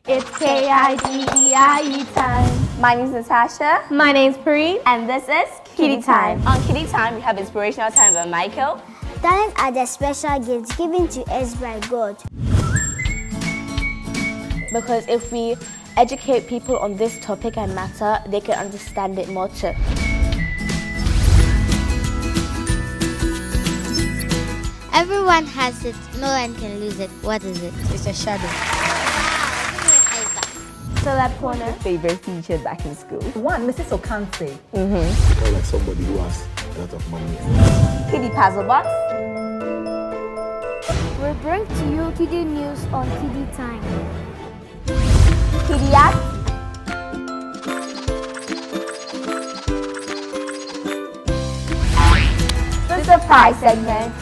It's Kiddie time. My name is Natasha. My name's Pareen. And this is Kiddie Tyme. On Kiddie Tyme, we have inspirational time with Michael. Talents are the special gifts given to us by God. Because if we educate people on this topic and matter, they can understand it more too. Everyone has it, no one can lose it. What is it? It's a shadow. Celeb Corner. Favorite teacher back in school? One, Mrs. Okanse. I like somebody who has a lot of money. Kiddie Puzzle Box. We bring to you Kiddie News on Kiddie Tyme. Kiddie Act. The surprise segment.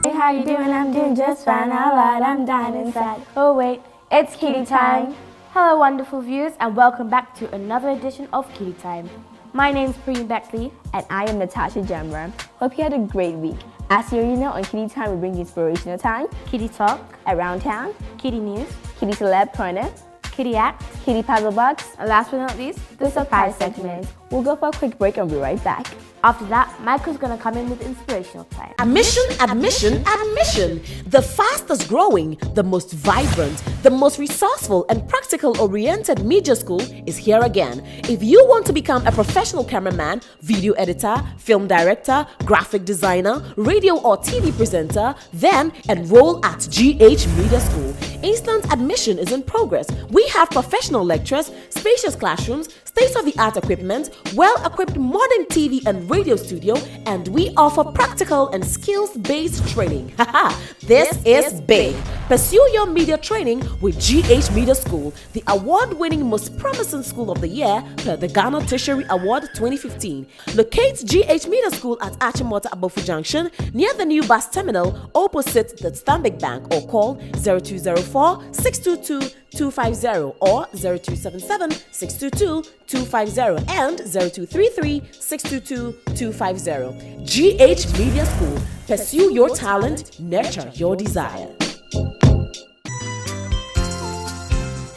Hey, how you doing? I'm doing just fine. Out loud, I'm dying inside. Oh wait, it's Kiddie Tyme. Hello, wonderful viewers, and welcome back to another edition of Kiddie Tyme. My name's Pareen Beckley. And I am Natasha Jamra. Hope you had a great week. As you already know, on Kiddie Tyme, we bring you inspirational time, Kiddie Talk, around town, Kiddie News, Kiddie Celeb Corner, Kiddie Act, Kiddie Puzzle Box, and last but not least, the surprise segment. We'll go for a quick break and we'll be right back. After that, Michael's gonna come in with inspirational time. Admission. The fastest growing, the most vibrant, the most resourceful and practical oriented media school is here again. If you want to become a professional cameraman, video editor, film director, graphic designer, radio or TV presenter, then enroll at GH Media School. Instant admission is in progress. We have professional lecturers, spacious classrooms, state-of-the-art equipment, well-equipped modern TV and radio studio, and we offer practical and skills-based training. This is big. Pursue your media training with GH Media School, the award-winning most promising school of the year per the Ghana Tertiary Award 2015. Locate GH Media School at Achimota Abofu Junction near the new bus terminal opposite the Stanbic Bank, or call 0204 622 250 or 0277 622 250 and 0233 622 250. GH Media School. Pursue your talent, nurture your desire.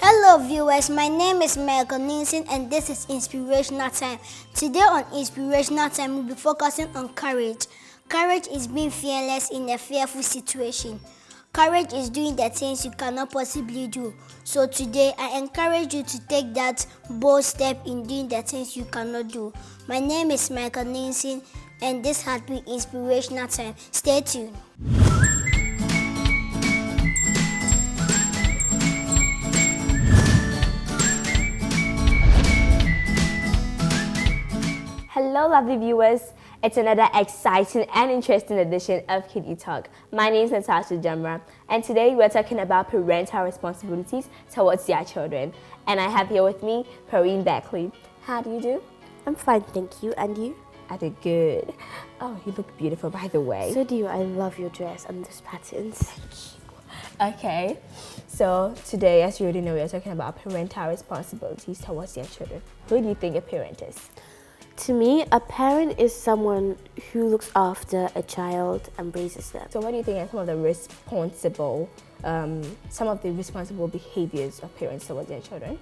Hello viewers, my name is Michael Ninson and this is Inspirational Time. Today on Inspirational Time, we'll be focusing on courage. Courage is being fearless in a fearful situation. Courage is doing the things you cannot possibly do. So today, I encourage you to take that bold step in doing the things you cannot do. My name is Michael Ninson, and this has been Inspirational Time. Stay tuned. Hello, lovely viewers. It's another exciting and interesting edition of Kiddie Talk. My name is Natasha Jamra, and today we're talking about parental responsibilities towards their children. And I have here with me Pareen Beckley. How do you do? I'm fine, thank you. And you? I did good. Oh, you look beautiful, by the way. So do you. I love your dress and those patterns. Okay, so today, as you already know, we're talking about parental responsibilities towards their children. Who do you think a parent is? To me, a parent is someone who looks after a child and raises them. So what do you think are some of the responsible behaviors of parents towards their children?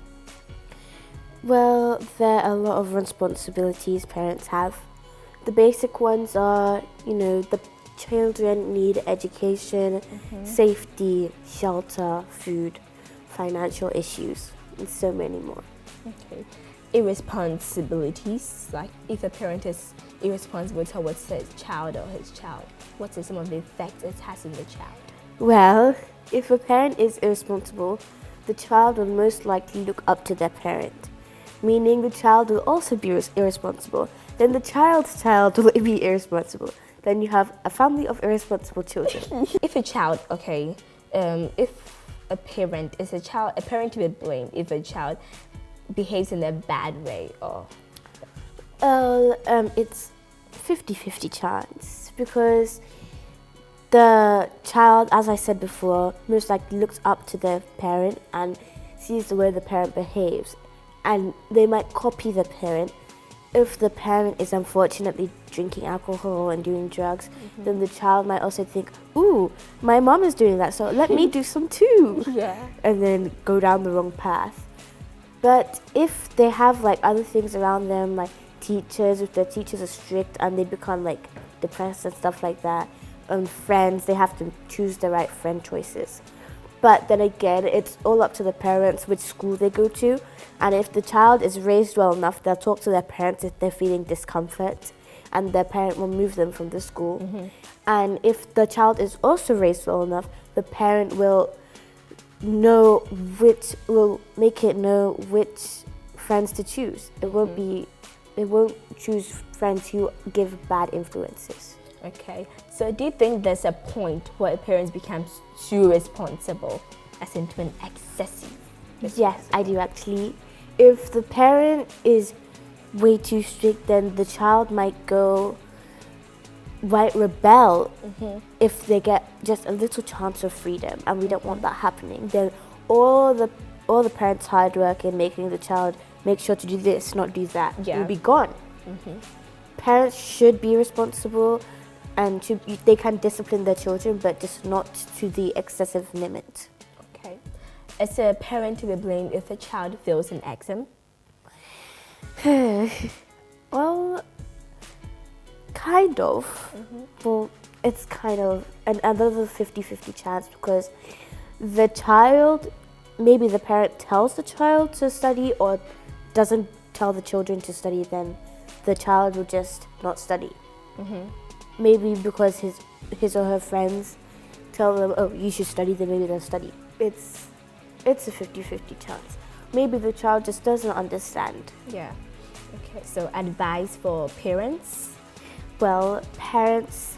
Well, there are a lot of responsibilities parents have. The basic ones are, the children need education, safety, shelter, food, financial issues, and so many more. Okay. Irresponsibilities, like if a parent is irresponsible towards his child or his child, what are some of the effects it has on the child? Well, if a parent is irresponsible, the child will most likely look up to their parent, meaning the child will also be irresponsible. Then the child's child will be irresponsible. Then you have a family of irresponsible children. If a child, if a parent is a parent to be blamed if a child behaves in a bad way, or? It's 50-50 chance, because the child, as I said before, most likely looks up to their parent and sees the way the parent behaves, and they might copy the parent if the parent is unfortunately drinking alcohol and doing drugs, then the child might also think, ooh, my mom is doing that, so let me do some too. And then go down the wrong path. But if they have like other things around them, like teachers, if their teachers are strict and they become like depressed and stuff like that, and friends, they have to choose the right friend choices. But then again, it's all up to the parents which school they go to. And if the child is raised well enough, they'll talk to their parents if they're feeling discomfort, and their parent will move them from the school. And if the child is also raised well enough, the parent will make it know which friends to choose. It won't choose friends who give bad influences. Okay, so do you think there's a point where parents become too responsible, as into an excessive? Yes, I do actually. If the parent is way too strict, then the child might rebel if they get just a little chance of freedom, and we don't want that happening. Then all the parents' hard work in making the child make sure to do this, not do that, will be gone. Parents should be responsible, and they can discipline their children, but just not to the excessive limit. Okay. Is a parent to be blamed if a child fails an exam? Well, kind of. Well, it's kind of another 50-50 chance, because the child, maybe the parent tells the child to study or doesn't tell the children to study, then the child will just not study. Maybe because his or her friends tell them, oh, you should study, then maybe they'll study. It's a 50-50 chance. Maybe the child just doesn't understand. Yeah. Okay, so advice for parents? Well, parents,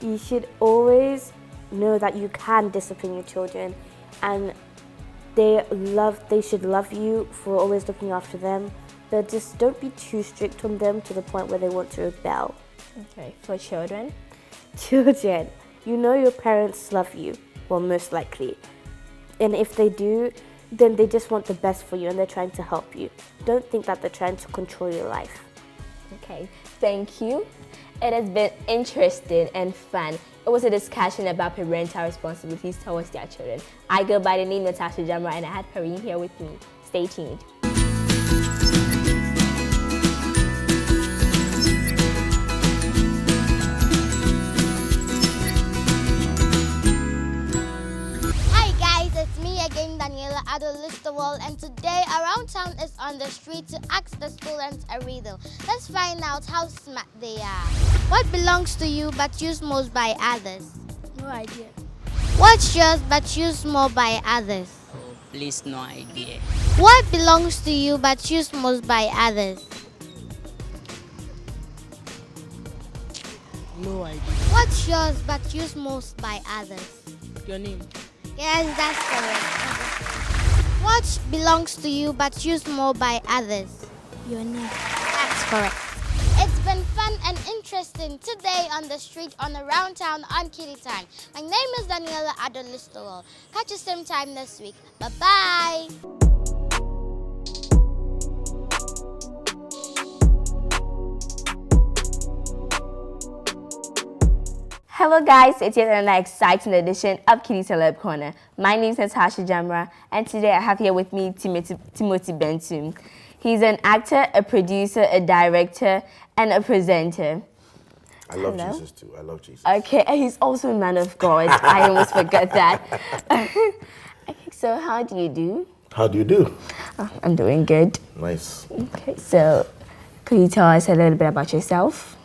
you should always know that you can discipline your children, and they should love you for always looking after them, but just don't be too strict on them to the point where they want to rebel. Okay, for children? Children, you know your parents love you, well, most likely. And if they do, then they just want the best for you and they're trying to help you. Don't think that they're trying to control your life. Okay, thank you. It has been interesting and fun. It was a discussion about parental responsibilities towards their children. I go by the name Natasha Jamra, and I had Perrine here with me. Stay tuned. Addo, LIstowell, and today Around Town is on the street to ask the students a riddle. Let's find out how smart they are. What belongs to you but used most by others? No idea. What's yours but used more by others? Oh, please, no idea. What belongs to you but used most by others? No idea. What's yours but used most by others? Your name? Yes, that's correct. What belongs to you but used more by others? Your name? That's correct. It's been fun and interesting today on the street on Around Town on Kiddie Tyme. My name is Daniela Addo, LIstowell. Catch you same time this week. Bye-bye. Hello guys, it's yet another exciting edition of Kiddie Celeb Corner. My name is Natasha Jamra, and today I have here with me Timothy BENTUM. He's an actor, a producer, a director, and a presenter. I love Jesus too. I love Jesus. Okay, and he's also a man of God. I almost forgot that. Okay, so how do you do? How do you do? Oh, I'm doing good. Nice. Okay, so could you tell us a little bit about yourself?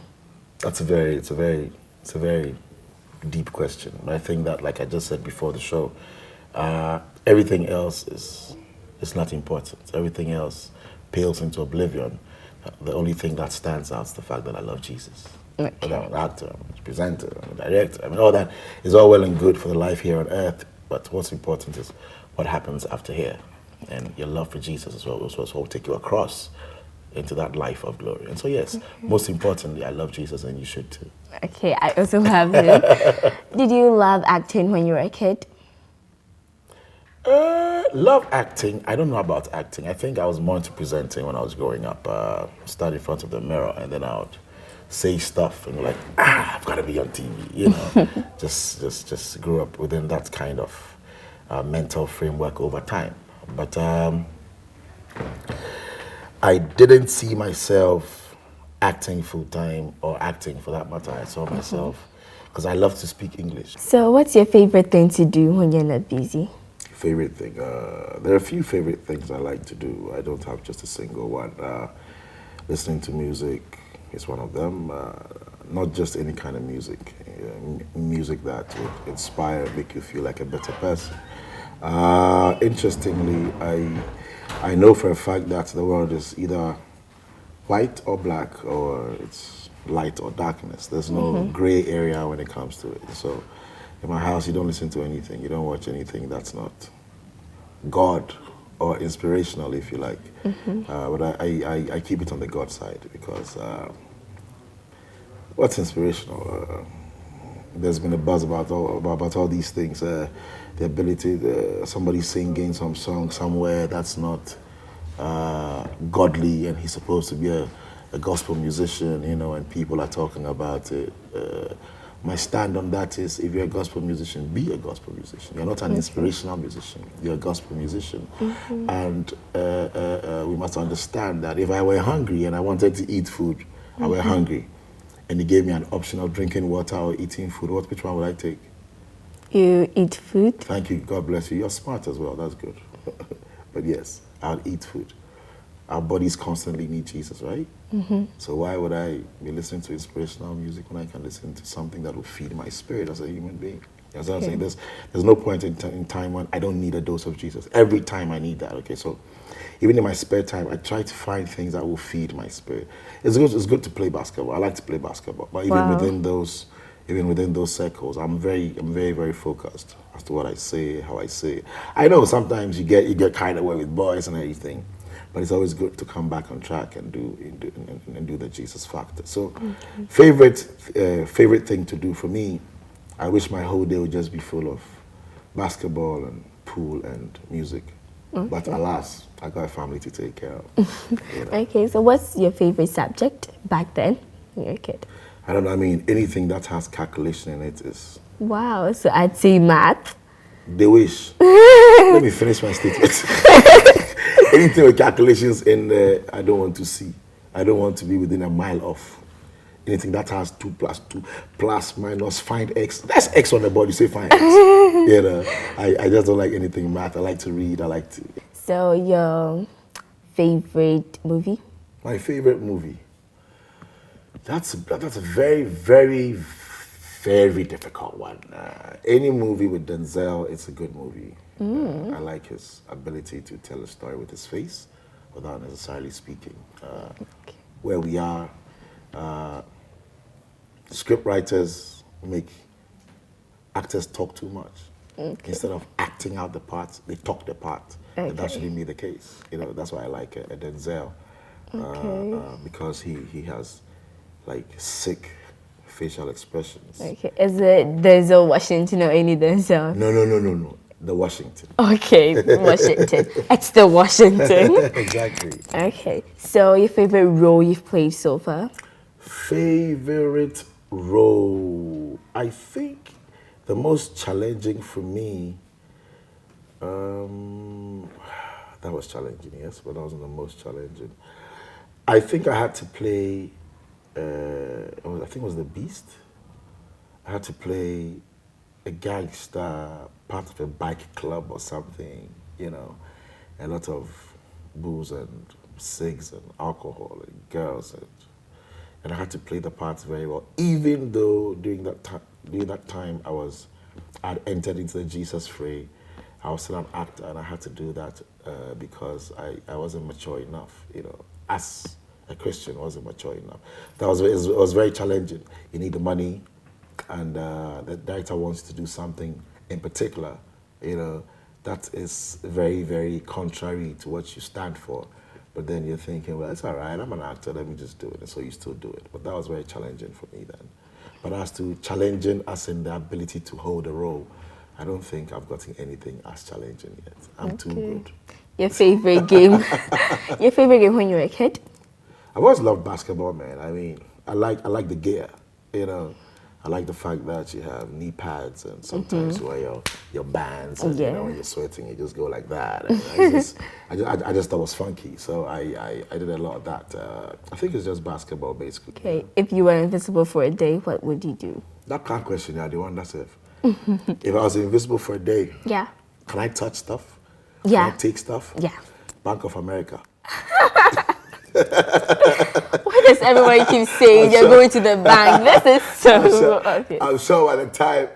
It's a very deep question. I think that, like I just said before the show, everything else is not important. Everything else pales into oblivion. The only thing that stands out is the fact that I love Jesus. Okay. I'm an actor, I'm a presenter, I'm a director. I mean, all that is all well and good for the life here on earth, but what's important is what happens after here. And your love for Jesus is what will take you across into that life of glory. And so yes, most importantly, I love Jesus, and you should too. Okay, I also love him. Did you love acting when you were a kid? Love acting. I don't know about acting. I think I was more into presenting when I was growing up. Stand in front of the mirror and then I would say stuff and like, I've got to be on TV. You know, just grew up within that kind of mental framework over time. But I didn't see myself acting full time or acting for that matter. I saw myself because I love to speak English. So what's your favorite thing to do when you're not busy? Favorite thing? There are a few favorite things I like to do. I don't have just a single one. Listening to music is one of them. Not just any kind of music. Music that would inspire, make you feel like a better person. Interestingly, I know for a fact that the world is either white or black, or it's light or darkness. There's no gray area when it comes to it. So in my house, you don't listen to anything, you don't watch anything that's not God or inspirational, if you like. But I keep it on the God side because what's inspirational? There's been a buzz about all these things. The ability, somebody singing some song somewhere that's not godly, and he's supposed to be a gospel musician, you know, and people are talking about it. My stand on that is, if you're a gospel musician, be a gospel musician. You're not an inspirational musician. You're a gospel musician. And we must understand that if I were hungry and I wanted to eat food, I were hungry, and he gave me an option of drinking water or eating food, which one would I take? You eat food? Thank you. God bless you. You're smart as well. That's good. But yes, I'll eat food. Our bodies constantly need Jesus, right? So why would I be listening to inspirational music when I can listen to something that will feed my spirit as a human being? That's what I'm saying. There's no point in time when I don't need a dose of Jesus. Every time I need that. Okay, so even in my spare time, I try to find things that will feed my spirit. It's good to play basketball. I like to play basketball, but even within those circles, I'm very, very focused as to what I say, how I say it. I know sometimes you get carried away with boys and everything, but it's always good to come back on track and do the Jesus factor. So, favorite thing to do for me, I wish my whole day would just be full of basketball and pool and music. But alas, I got a family to take care of. You know? Okay, so what's your favorite subject back then when you were a kid? I don't know, I mean, anything that has calculation in it is... Wow, so I'd say math. They wish. Let me finish my statement. Anything with calculations in there, I don't want to see. I don't want to be within a mile off. Anything that has 2 plus 2 plus minus, find x. That's x on the board, you say find x. You know, I just don't like anything math. I like to read, I like to... So your favorite movie? My favorite movie? That's a very, very, very difficult one. Any movie with Denzel, it's a good movie. I like his ability to tell a story with his face without necessarily speaking. Where we are, script writers make actors talk too much. Instead of acting out the parts, they talk the part. And that shouldn't be the case. You know, that's why I like Denzel. Because he has like sick facial expressions. Okay, is it Denzel Washington or any Denzel? No. The Washington. Okay, Washington. It's the Washington. Exactly. Okay, so your favorite role you've played so far? Favorite role? I think the most challenging for me, that was challenging, yes, but that wasn't the most challenging. I think I had to play, I think it was The Beast. I had to play a gangster, part of a bike club or something, you know, a lot of booze and cigs and alcohol and girls, and I had to play the parts very well, even though during that time I'd entered into the Jesus fray. I was still an actor, and I had to do that because I wasn't mature enough, you know, as a Christian, wasn't mature enough. It was very challenging. You need the money, and the director wants to do something in particular, you know, that is very, very contrary to what you stand for. But then you're thinking, well, it's all right, I'm an actor, let me just do it. And so you still do it. But that was very challenging for me then. But as to challenging us in the ability to hold a role, I don't think I've gotten anything as challenging yet. I'm too good. Your favorite game? Your favorite game when you were a kid? I've always loved basketball, man. I mean, I like the gear, you know. I like the fact that you have knee pads and sometimes you wear your bands and you know, when you're sweating, you just go like that. And I just thought it was funky, so I did a lot of that. I think it's just basketball, basically. Okay, if you were invisible for a day, what would you do? That can't question, yeah, the one that's if. If I was invisible for a day, Yeah. can I touch stuff? Yeah. Can I take stuff? Yeah. Bank of America. Why does everyone keep saying you're going to the bank? This is so... Okay. I'm sure by the time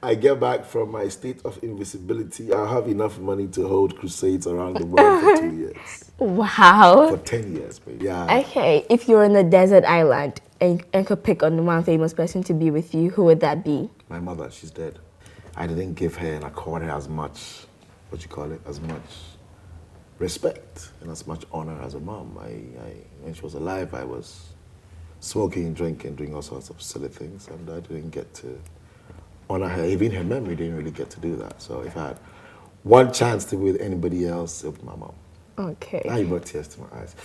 I get back from my state of invisibility, I'll have enough money to hold crusades around the world for 2 years. Wow. For 10 years, baby. Yeah. Okay, if you're on a desert island and could pick on one famous person to be with you, who would that be? My mother, she's dead. I didn't give her and accord her as much, as much respect and as much honor as a mom. When she was alive, I was smoking, drinking, doing all sorts of silly things, and I didn't get to honor her. Even her memory didn't really get to do that. So if I had one chance to be with anybody else, it would be my mom. Okay. Now you brought tears to my eyes.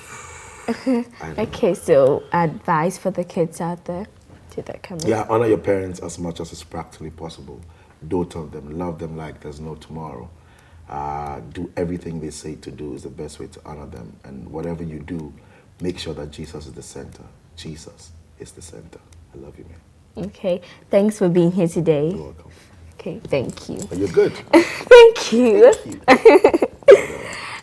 Okay, so advice for the kids out there to that camera. Yeah, honor your parents as much as is practically possible. Dote on them, love them like there's no tomorrow. Do everything they say to do is the best way to honor them. And whatever you do, make sure that Jesus is the center. Jesus is the center. I love you, man. Okay, thanks for being here today. You're welcome. Okay, thank you. But you're good. Thank you. Thank you.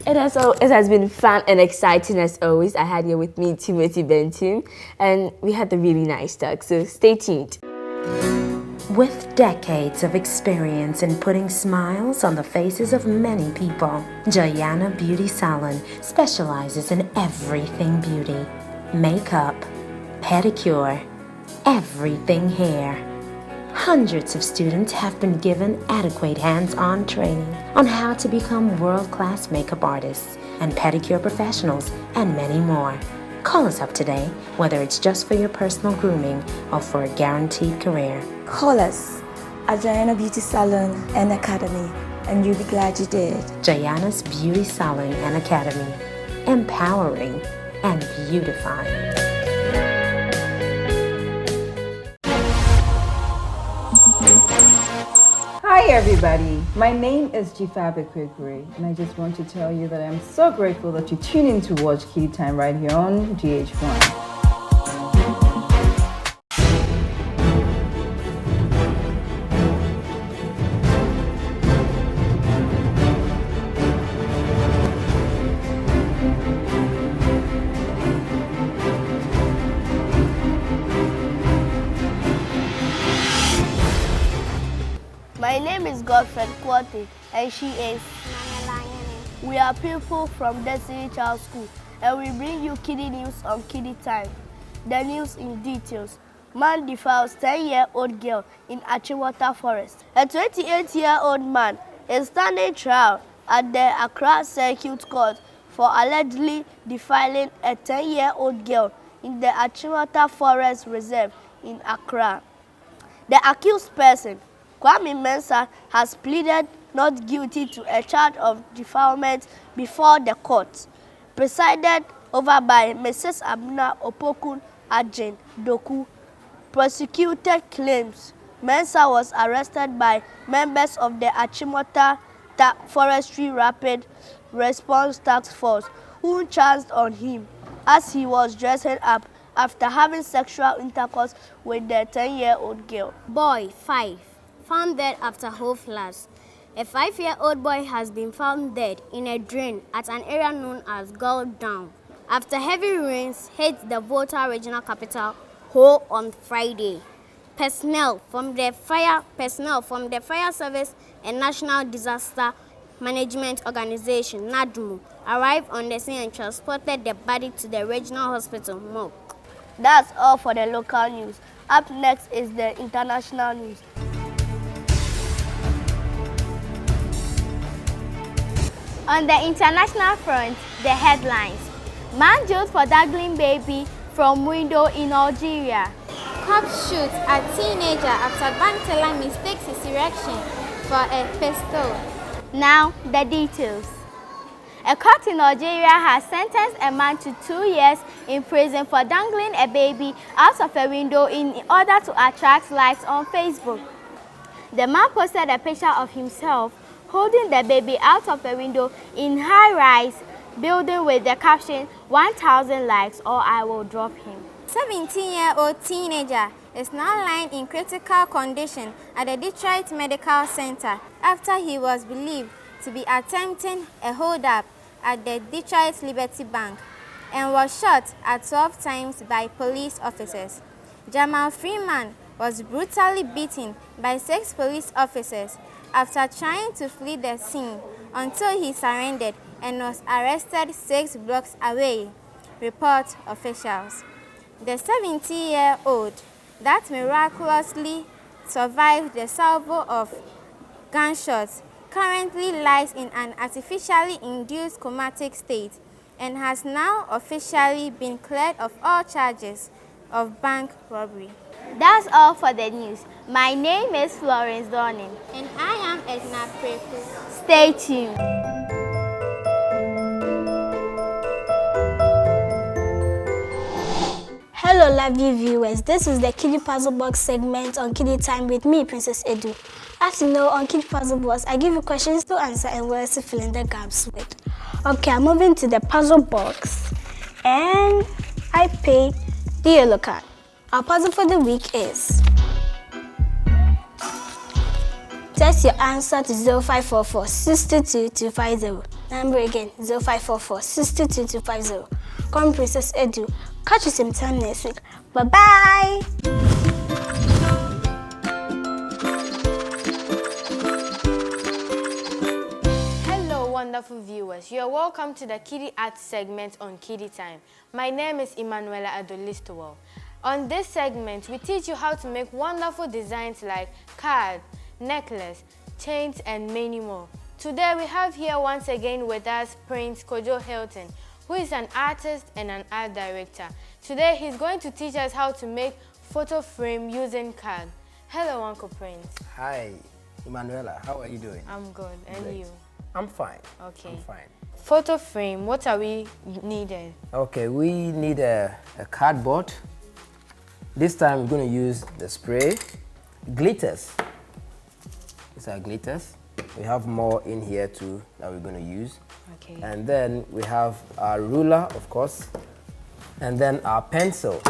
It has been fun and exciting as always. I had here with me Timothy BENTUM, and we had a really nice talk, so stay tuned. With decades of experience in putting smiles on the faces of many people, Joyanna Beauty Salon specializes in everything beauty. Makeup, pedicure, everything hair. Hundreds of students have been given adequate hands-on training on how to become world-class makeup artists and pedicure professionals and many more. Call us up today, whether it's just for your personal grooming or for a guaranteed career. Call us at Joyanna Beauty Salon and Academy, and you'll be glad you did. Joyanna's Beauty Salon and Academy, empowering and beautifying. Hi everybody, my name is Bakare, and I just want to tell you that I'm so grateful that you tune in to watch Kiddie Tyme right here on GH1. My name is Quartey, and she is. We are people from Destiny Child School, and we bring you kiddie news on Kiddie Tyme. The news in details. Man defiles 10-year-old girl in Achimota Forest. A 28-year-old man is standing trial at the Accra Circuit Court for allegedly defiling a 10-year-old girl in the Achimota Forest Reserve in Accra. The accused person, Kwame Mensah, has pleaded not guilty to a charge of defilement before the court, presided over by Mrs. Abna Opokun Ajin Doku. Prosecuted claims Mensah was arrested by members of the Achimota Forestry Rapid Response Task Force, who charged on him as he was dressing up after having sexual intercourse with the 10-year-old girl. Boy 5 found dead after whole floods. A 5-year-old boy has been found dead in a drain at an area known as Gull Down after heavy rains hit the Volta regional capital Ho on Friday. Personnel from the Fire Service and National Disaster Management Organization (NADMO) arrived on the scene and transported the body to the regional hospital morgue. That's all for the local news. Up next is the international news. On the international front, the headlines. Man jailed for dangling baby from window in Algeria. Cop shoots at teenager after bank teller mistakes his erection for a pistol. Now, the details. A court in Nigeria has sentenced a man to 2 years in prison for dangling a baby out of a window in order to attract likes on Facebook. The man posted a picture of himself holding the baby out of a window in high-rise building with the caption, 1,000 likes or I will drop him. 17-year-old teenager is now lying in critical condition at the Detroit Medical Center after he was believed to be attempting a hold-up at the Detroit Liberty Bank and was shot at 12 times by police officers. Jamal Freeman was brutally beaten by 6 police officers after trying to flee the scene until he surrendered and was arrested 6 blocks away, report officials. The 70-year-old that miraculously survived the salvo of gunshots currently lies in an artificially induced comatic state and has now officially been cleared of all charges of bank robbery. That's all for the news. My name is Florence Dorning. And I am Edna Preku. Stay tuned. Hello lovely viewers, this is the Kiddie Puzzle Box segment on Kiddie Time with me, Princess Addo. As you know, on Kiddie Puzzle Box, I give you questions to answer and words to fill in the gaps with. Okay, I'm moving to the puzzle box and I pick the yellow card. Our puzzle for the week is text your answer to 0544 622 Number again, 0544 622 Come Princess Addo. Catch you same time next week. Bye-bye! Hello, wonderful viewers. You are welcome to the Kiddie Art segment on Kiddie Time. My name is Emmanuel Addo LIstowell. On this segment, we teach you how to make wonderful designs like cards, necklace, chains, and many more. Today, we have here once again with us Prince Kojo Hilton, who is an artist and an art director. Today, he's going to teach us how to make photo frame using card. Hello, Uncle Prince. Hi, Emanuela. How are you doing? I'm good. And Great. you? I'm fine. Okay. I'm fine. Photo frame, what are we needed? Okay, we need a cardboard. This time, we're going to use the spray. Glitters. These are glitters. We have more in here too that we're going to use. Okay. And then we have our ruler, of course, and then our pencil.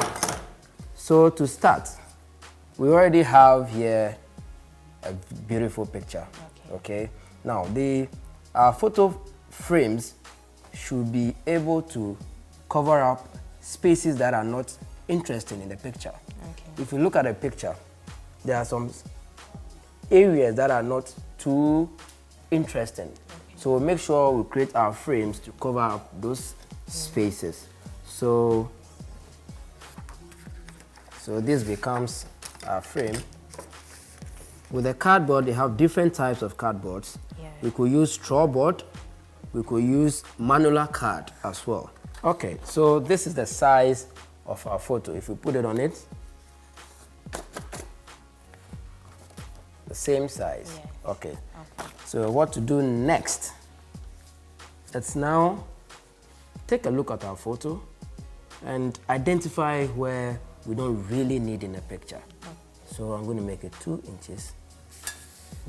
So to start, we already have here a beautiful picture. Okay. Now our photo frames should be able to cover up spaces that are not interesting in the picture. Okay. If you look at a picture, there are some areas that are not too interesting. Okay. So we'll make sure we create our frames to cover up those spaces. So this becomes our frame. With the cardboard, they have different types of cardboards. Yeah. We could use straw board. We could use manular card as well. Okay, so this is the size of our photo. If we put it on it, the same size. Yes. Okay. So what to do next? Let's now take a look at our photo and identify where we don't really need in the picture. Okay. So I'm going to make it 2 inches.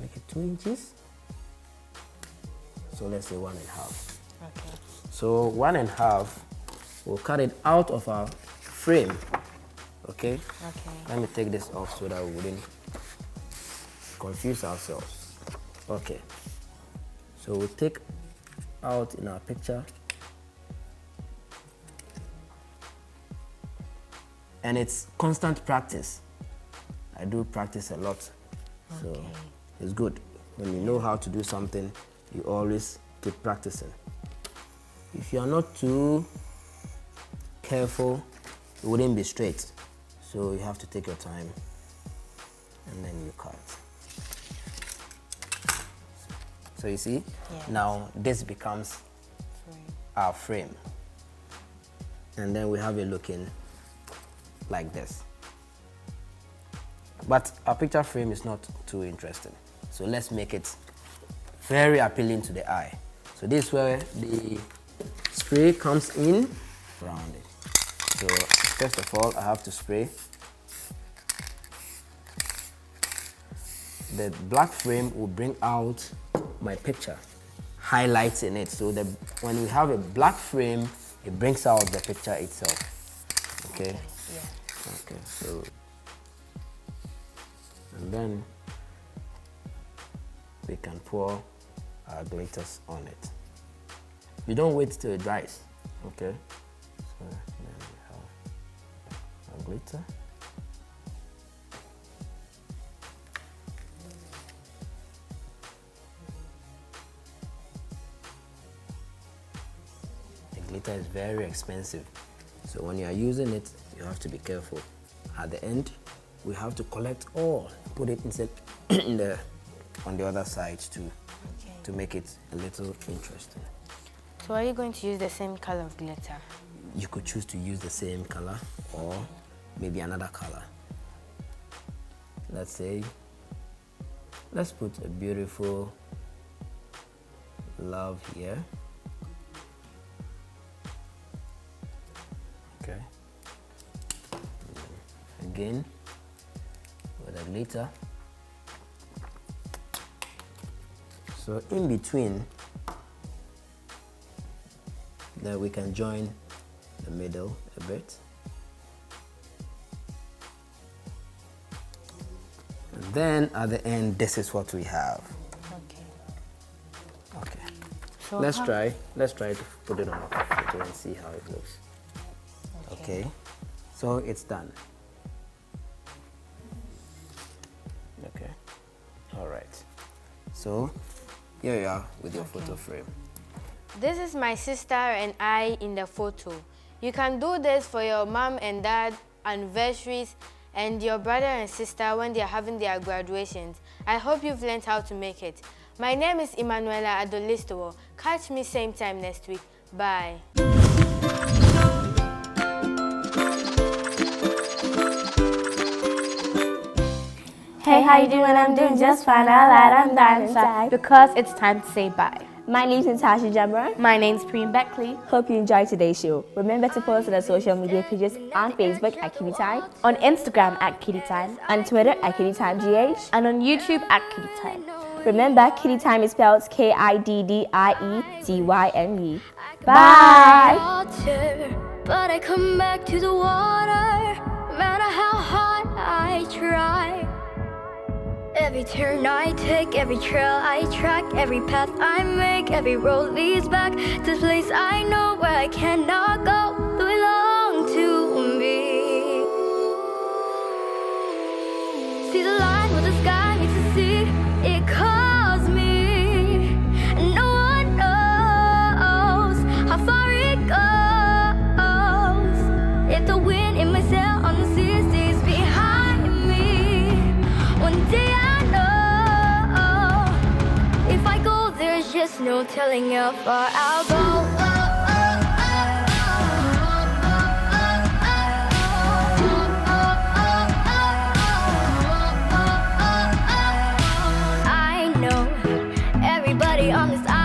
Make it 2 inches. So let's say 1.5. Okay. So 1.5, we'll cut it out of our frame. Okay? Okay. Let me take this off so that we wouldn't confuse ourselves. Okay. So we'll take out in our picture. And it's constant practice. I do practice a lot. So it's good. When you know how to do something, you always keep practicing. If you are not too careful, it wouldn't be straight. So you have to take your time and then you cut. So you see, now this becomes our frame. And then we have it looking like this. But our picture frame is not too interesting. So let's make it very appealing to the eye. So this is where the spray comes in around it. So first of all, I have to spray. The black frame will bring out my picture, highlights in it. So when we have a black frame, it brings out the picture itself. Okay? Yeah. Okay, so, and then we can pour our glitters on it. You don't wait till it dries, okay? So then we have our glitter. Glitter is very expensive, so when you are using it, you have to be careful. At the end, we have to collect all, put it inside on the other side too, to make it a little interesting. So are you going to use the same color of glitter? You could choose to use the same color or maybe another color. Let's put a beautiful love here. Okay. Again, with a glitter. So in between, then we can join the middle a bit. And then at the end, this is what we have. Okay. So let's try to put it on a photo and see how it looks. Okay, so it's done. Okay, all right. So here you are with your photo frame. This is my sister and I in the photo. You can do this for your mom and dad anniversaries and your brother and sister when they are having their graduations. I hope you've learned how to make it. My name is Emmanuel at LIstowell. Catch me same time next week. Bye. Hey, how you doing? I'm doing just fine. I lied, I'm dying inside because it's time to say bye. My name's Natasha Jamra. My name's Preem Beckley. Hope you enjoyed today's show. Remember to follow us on our social media pages on Facebook at Kiddie Tyme, on Instagram at Kiddie Tyme, on Twitter at Kiddie Tyme GH, and on YouTube at Kiddie Tyme. Remember, Kiddie Tyme is spelled KIDDIETYME. Bye! But I come back to the water, no matter how hard I try. Every turn I take, every trail I track, every path I make, every road leads back to this place I know where I cannot go, belong to me. See the line where the sky meets the sea, it calls me, and no one knows how far it goes. If the wind in my sail on the sea stays behind me, one day there's just no telling how far I'll go. I know everybody on this island